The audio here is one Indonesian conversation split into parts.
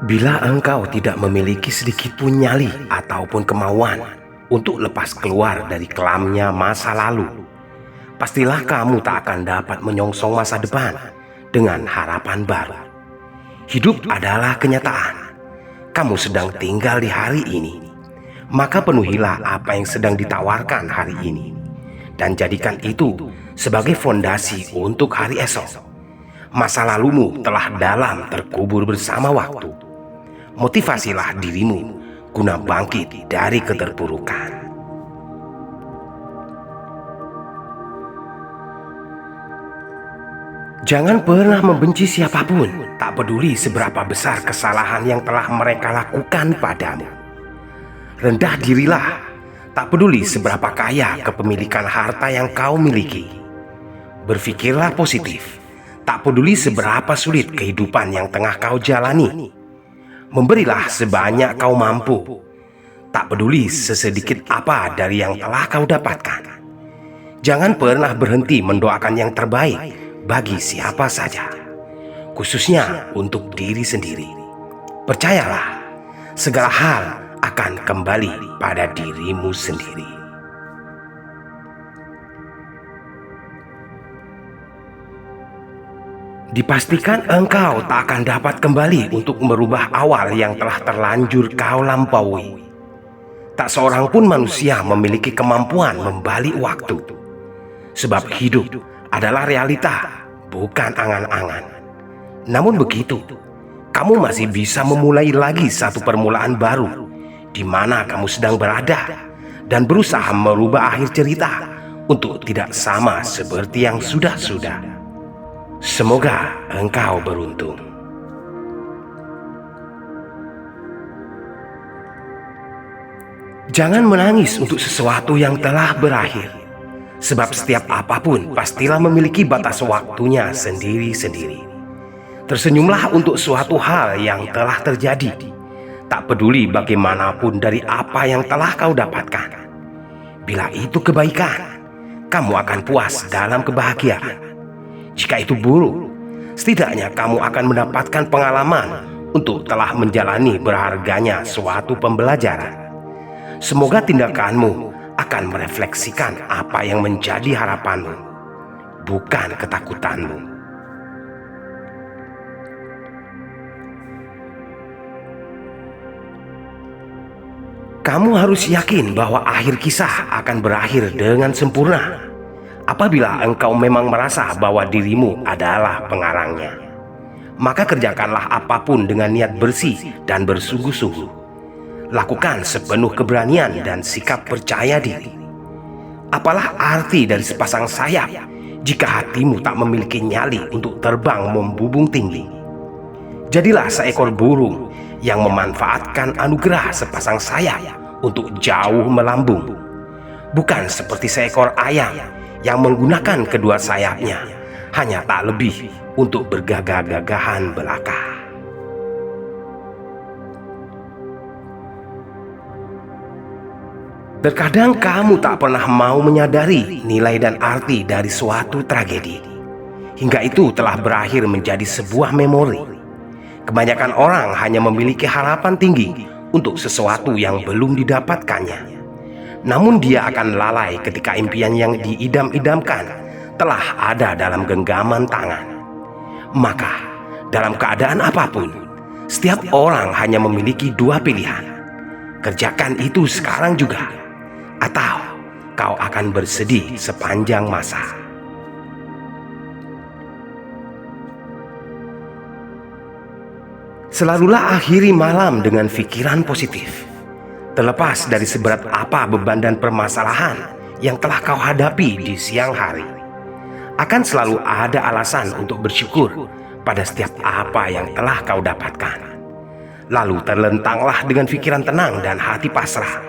Bila engkau tidak memiliki sedikit pun nyali ataupun kemauan untuk lepas keluar dari kelamnya masa lalu, pastilah kamu tak akan dapat menyongsong masa depan dengan harapan baru. Hidup adalah kenyataan. Kamu sedang tinggal di hari ini, maka penuhilah apa yang sedang ditawarkan hari ini dan jadikan itu sebagai fondasi untuk hari esok. Masa lalumu telah dalam terkubur bersama waktu. Motivasilah dirimu guna bangkit dari keterpurukan. Jangan pernah membenci siapapun, tak peduli seberapa besar kesalahan yang telah mereka lakukan padamu. Rendah dirilah, tak peduli seberapa kaya kepemilikan harta yang kau miliki. Berpikirlah positif, tak peduli seberapa sulit kehidupan yang tengah kau jalani. Memberilah sebanyak kau mampu, tak peduli sesedikit apa dari yang telah kau dapatkan. Jangan pernah berhenti mendoakan yang terbaik bagi siapa saja, khususnya untuk diri sendiri. Percayalah, segala hal akan kembali pada dirimu sendiri. Dipastikan engkau tak akan dapat kembali untuk merubah awal yang telah terlanjur kau lampaui. Tak seorang pun manusia memiliki kemampuan membalik waktu. Sebab hidup adalah realita, bukan angan-angan. Namun begitu, kamu masih bisa memulai lagi satu permulaan baru di mana kamu sedang berada dan berusaha merubah akhir cerita untuk tidak sama seperti yang sudah-sudah. Semoga engkau beruntung. Jangan menangis untuk sesuatu yang telah berakhir, sebab setiap apapun pastilah memiliki batas waktunya sendiri-sendiri. Tersenyumlah untuk suatu hal yang telah terjadi, tak peduli bagaimanapun dari apa yang telah kau dapatkan. Bila itu kebaikan, kamu akan puas dalam kebahagiaan. Jika itu buruk, setidaknya kamu akan mendapatkan pengalaman untuk telah menjalani berharganya suatu pembelajaran. Semoga tindakanmu akan merefleksikan apa yang menjadi harapanmu, bukan ketakutanmu. Kamu harus yakin bahwa akhir kisah akan berakhir dengan sempurna. Apabila engkau memang merasa bahwa dirimu adalah pengarangnya, maka kerjakanlah apapun dengan niat bersih dan bersungguh-sungguh. Lakukan sepenuh keberanian dan sikap percaya diri. Apalah arti dari sepasang sayap jika hatimu tak memiliki nyali untuk terbang membubung tinggi? Jadilah seekor burung yang memanfaatkan anugerah sepasang sayap untuk jauh melambung, bukan seperti seekor ayam yang menggunakan kedua sayapnya hanya tak lebih untuk bergagah-gagahan belaka. Terkadang kamu tak pernah mau menyadari nilai dan arti dari suatu tragedi, hingga itu telah berakhir menjadi sebuah memori. Kebanyakan orang hanya memiliki harapan tinggi untuk sesuatu yang belum didapatkannya. Namun dia akan lalai ketika impian yang diidam-idamkan telah ada dalam genggaman tangan. Maka, dalam keadaan apapun, setiap orang hanya memiliki dua pilihan. Kerjakan itu sekarang juga, atau kau akan bersedih sepanjang masa. Selalulah akhiri malam dengan pikiran positif. Terlepas dari seberat apa beban dan permasalahan yang telah kau hadapi di siang hari, akan selalu ada alasan untuk bersyukur pada setiap apa yang telah kau dapatkan. Lalu terlentanglah dengan pikiran tenang dan hati pasrah.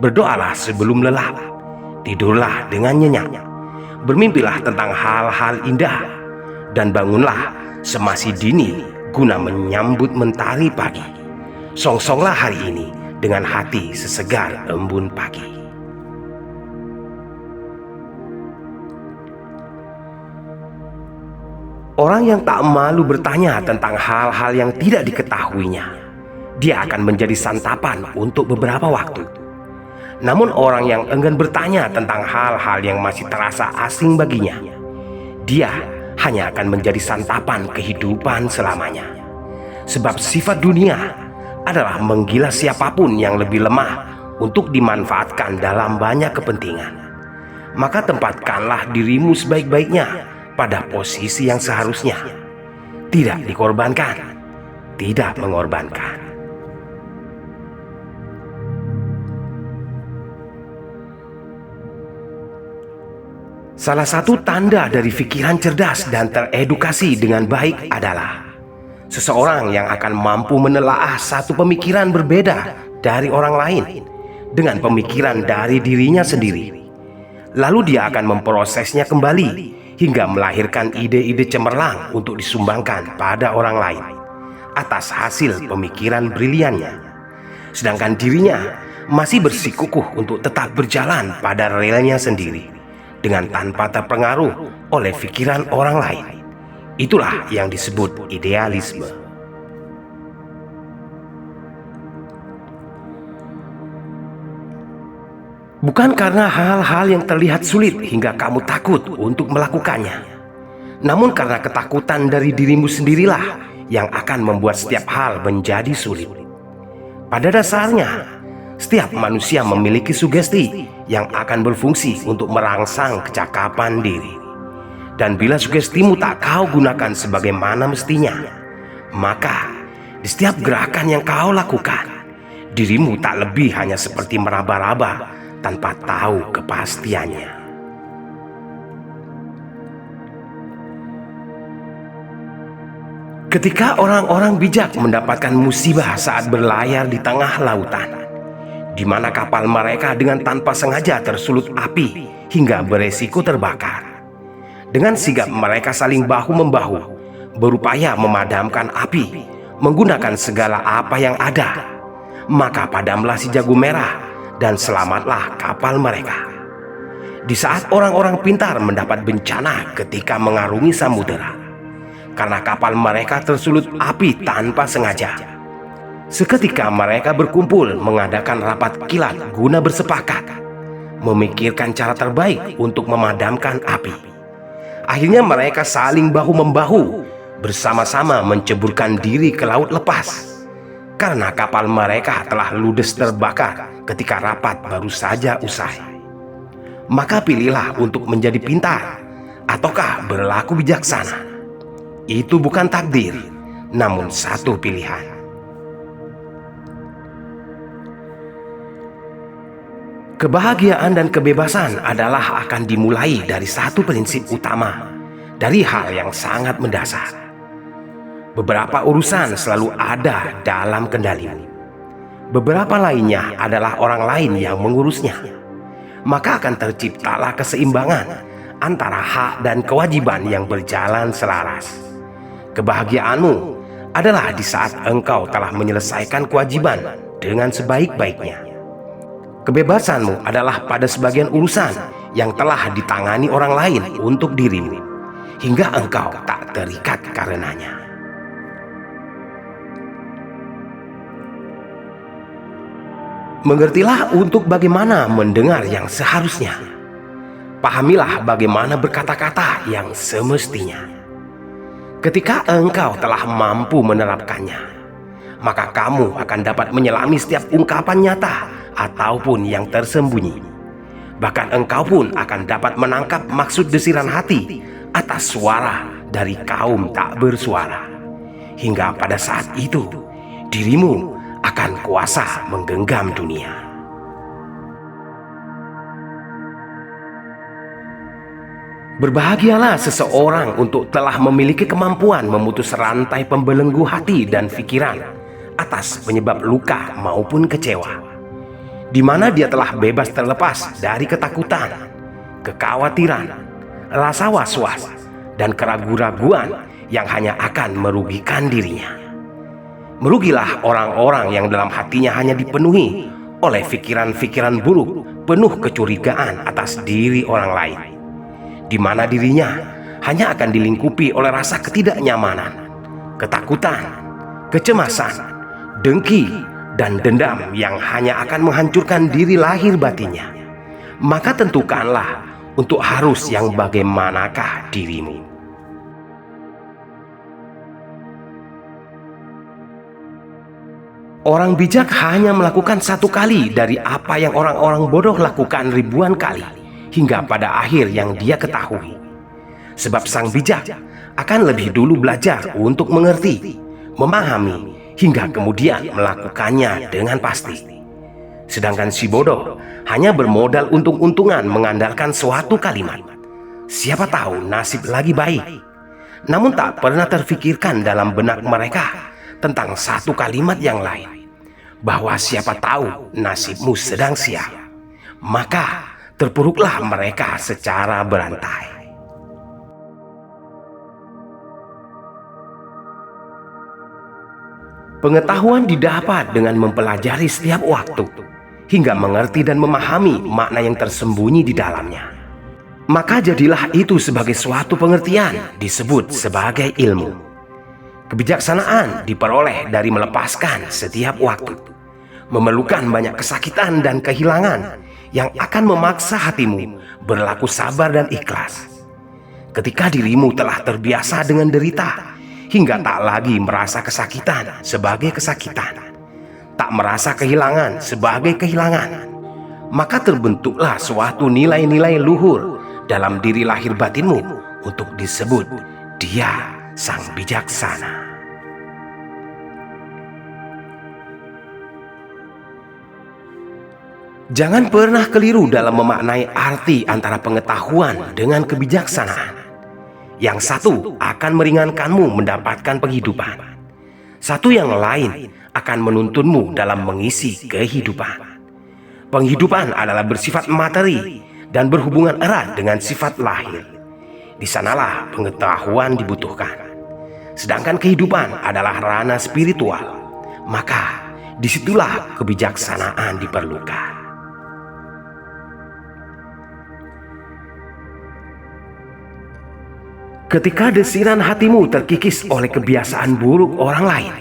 Berdoalah sebelum lelap, tidurlah dengan nyenyak, bermimpilah tentang hal-hal indah, dan bangunlah semasih dini guna menyambut mentari pagi. Songsonglah hari ini dengan hati sesegar embun pagi. Orang yang tak malu bertanya tentang hal-hal yang tidak diketahuinya, dia akan menjadi santapan untuk beberapa waktu. Namun orang yang enggan bertanya tentang hal-hal yang masih terasa asing baginya, dia hanya akan menjadi santapan kehidupan selamanya. Sebab sifat dunia adalah menggilas siapapun yang lebih lemah untuk dimanfaatkan dalam banyak kepentingan. Maka tempatkanlah dirimu sebaik-baiknya pada posisi yang seharusnya. Tidak dikorbankan, tidak mengorbankan. Salah satu tanda dari pikiran cerdas dan teredukasi dengan baik adalah seseorang yang akan mampu menelaah satu pemikiran berbeda dari orang lain dengan pemikiran dari dirinya sendiri. Lalu dia akan memprosesnya kembali hingga melahirkan ide-ide cemerlang untuk disumbangkan pada orang lain atas hasil pemikiran briliannya. Sedangkan dirinya masih bersikukuh untuk tetap berjalan pada relnya sendiri dengan tanpa terpengaruh oleh pikiran orang lain. Itulah yang disebut idealisme. Bukan karena hal-hal yang terlihat sulit hingga kamu takut untuk melakukannya, namun karena ketakutan dari dirimu sendirilah yang akan membuat setiap hal menjadi sulit. Pada dasarnya, setiap manusia memiliki sugesti yang akan berfungsi untuk merangsang kecakapan diri. Dan bila sugestimu tak kau gunakan sebagaimana mestinya, maka di setiap gerakan yang kau lakukan, dirimu tak lebih hanya seperti meraba-raba tanpa tahu kepastiannya. Ketika orang-orang bijak mendapatkan musibah saat berlayar di tengah lautan, di mana kapal mereka dengan tanpa sengaja tersulut api hingga beresiko terbakar, dengan sigap mereka saling bahu-membahu, berupaya memadamkan api menggunakan segala apa yang ada, maka padamlah si jago merah dan selamatlah kapal mereka. Di saat orang-orang pintar mendapat bencana ketika mengarungi samudera, karena kapal mereka tersulut api tanpa sengaja, seketika mereka berkumpul mengadakan rapat kilat guna bersepakat memikirkan cara terbaik untuk memadamkan api. Akhirnya mereka saling bahu-membahu bersama-sama menceburkan diri ke laut lepas, karena kapal mereka telah ludes terbakar ketika rapat baru saja usai. Maka pilihlah untuk menjadi pintar ataukah berlaku bijaksana. Itu bukan takdir, namun satu pilihan. Kebahagiaan dan kebebasan adalah akan dimulai dari satu prinsip utama, dari hal yang sangat mendasar. Beberapa urusan selalu ada dalam kendalimu. Beberapa lainnya adalah orang lain yang mengurusnya. Maka akan terciptalah keseimbangan antara hak dan kewajiban yang berjalan selaras. Kebahagiaanmu adalah di saat engkau telah menyelesaikan kewajiban dengan sebaik-baiknya. Kebebasanmu adalah pada sebagian urusan yang telah ditangani orang lain untuk dirimu, hingga engkau tak terikat karenanya. Mengertilah untuk bagaimana mendengar yang seharusnya. Pahamilah bagaimana berkata-kata yang semestinya. Ketika engkau telah mampu menerapkannya, maka kamu akan dapat menyelami setiap ungkapan nyata ataupun yang tersembunyi. Bahkan engkau pun akan dapat menangkap maksud desiran hati atas suara dari kaum tak bersuara. Hingga pada saat itu, dirimu akan kuasa menggenggam dunia. Berbahagialah seseorang untuk telah memiliki kemampuan memutus rantai pembelenggu hati dan pikiran atas penyebab luka maupun kecewa, di mana dia telah bebas terlepas dari ketakutan, kekhawatiran, rasa was-was, dan keraguan-raguan yang hanya akan merugikan dirinya. Merugilah orang-orang yang dalam hatinya hanya dipenuhi oleh pikiran-pikiran buruk penuh kecurigaan atas diri orang lain, di mana dirinya hanya akan dilingkupi oleh rasa ketidaknyamanan, ketakutan, kecemasan, dengki, dan dendam yang hanya akan menghancurkan diri lahir batinnya. Maka tentukanlah untuk harus yang bagaimanakah dirimu. Orang bijak hanya melakukan satu kali dari apa yang orang-orang bodoh lakukan ribuan kali, hingga pada akhir yang dia ketahui. Sebab sang bijak akan lebih dulu belajar untuk mengerti, memahami, hingga kemudian melakukannya dengan pasti. Sedangkan si bodoh hanya bermodal untung-untungan mengandalkan suatu kalimat, "Siapa tahu nasib lagi baik." Namun tak pernah terfikirkan dalam benak mereka tentang satu kalimat yang lain, bahwa siapa tahu nasibmu sedang sial. Maka terpuruklah mereka secara berantai. Pengetahuan didapat dengan mempelajari setiap waktu, hingga mengerti dan memahami makna yang tersembunyi di dalamnya. Maka jadilah itu sebagai suatu pengertian disebut sebagai ilmu. Kebijaksanaan diperoleh dari melepaskan setiap waktu, memerlukan banyak kesakitan dan kehilangan yang akan memaksa hatimu berlaku sabar dan ikhlas. Ketika dirimu telah terbiasa dengan derita, hingga tak lagi merasa kesakitan sebagai kesakitan, tak merasa kehilangan sebagai kehilangan, maka terbentuklah suatu nilai-nilai luhur dalam diri lahir batinmu untuk disebut dia sang bijaksana. Jangan pernah keliru dalam memaknai arti antara pengetahuan dengan kebijaksanaan. Yang satu akan meringankanmu mendapatkan penghidupan, satu yang lain akan menuntunmu dalam mengisi kehidupan. Penghidupan adalah bersifat materi dan berhubungan erat dengan sifat lahir. Di sanalah pengetahuan dibutuhkan. Sedangkan kehidupan adalah ranah spiritual, maka disitulah kebijaksanaan diperlukan. Ketika desiran hatimu terkikis oleh kebiasaan buruk orang lain,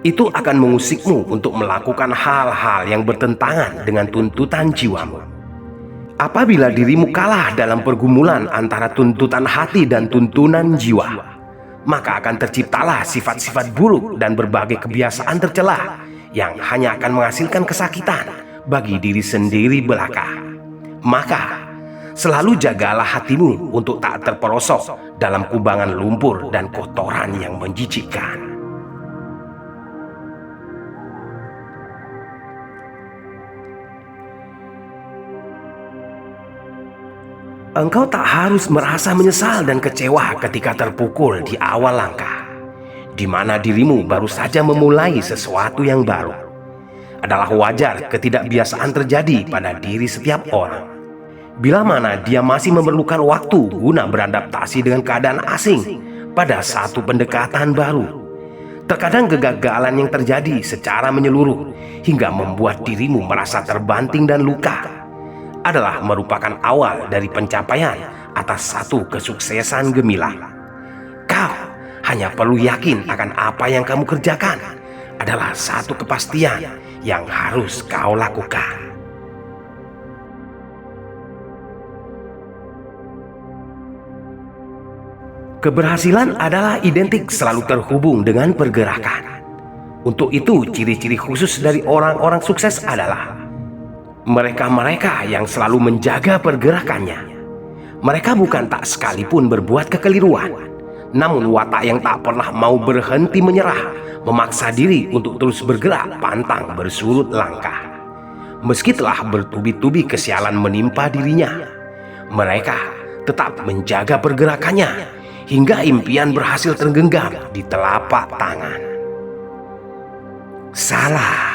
itu akan mengusikmu untuk melakukan hal-hal yang bertentangan dengan tuntutan jiwamu. Apabila dirimu kalah dalam pergumulan antara tuntutan hati dan tuntunan jiwa, maka akan terciptalah sifat-sifat buruk dan berbagai kebiasaan tercela yang hanya akan menghasilkan kesakitan bagi diri sendiri belaka. Maka selalu jagalah hatimu untuk tak terperosok dalam kubangan lumpur dan kotoran yang menjijikkan. Engkau tak harus merasa menyesal dan kecewa ketika terpukul di awal langkah, di mana dirimu baru saja memulai sesuatu yang baru. Adalah wajar ketidakbiasaan terjadi pada diri setiap orang. Bila mana dia masih memerlukan waktu guna beradaptasi dengan keadaan asing pada satu pendekatan baru. Terkadang kegagalan yang terjadi secara menyeluruh hingga membuat dirimu merasa terbanting dan luka adalah merupakan awal dari pencapaian atas satu kesuksesan gemilang. Kau hanya perlu yakin akan apa yang kamu kerjakan adalah satu kepastian yang harus kau lakukan. Keberhasilan adalah identik selalu terhubung dengan pergerakan. Untuk itu, ciri-ciri khusus dari orang-orang sukses adalah mereka-mereka yang selalu menjaga pergerakannya. Mereka bukan tak sekalipun berbuat kekeliruan, namun watak yang tak pernah mau berhenti menyerah, memaksa diri untuk terus bergerak pantang bersurut langkah. Meski telah bertubi-tubi kesialan menimpa dirinya, mereka tetap menjaga pergerakannya hingga impian berhasil tergenggam di telapak tangan. Salah.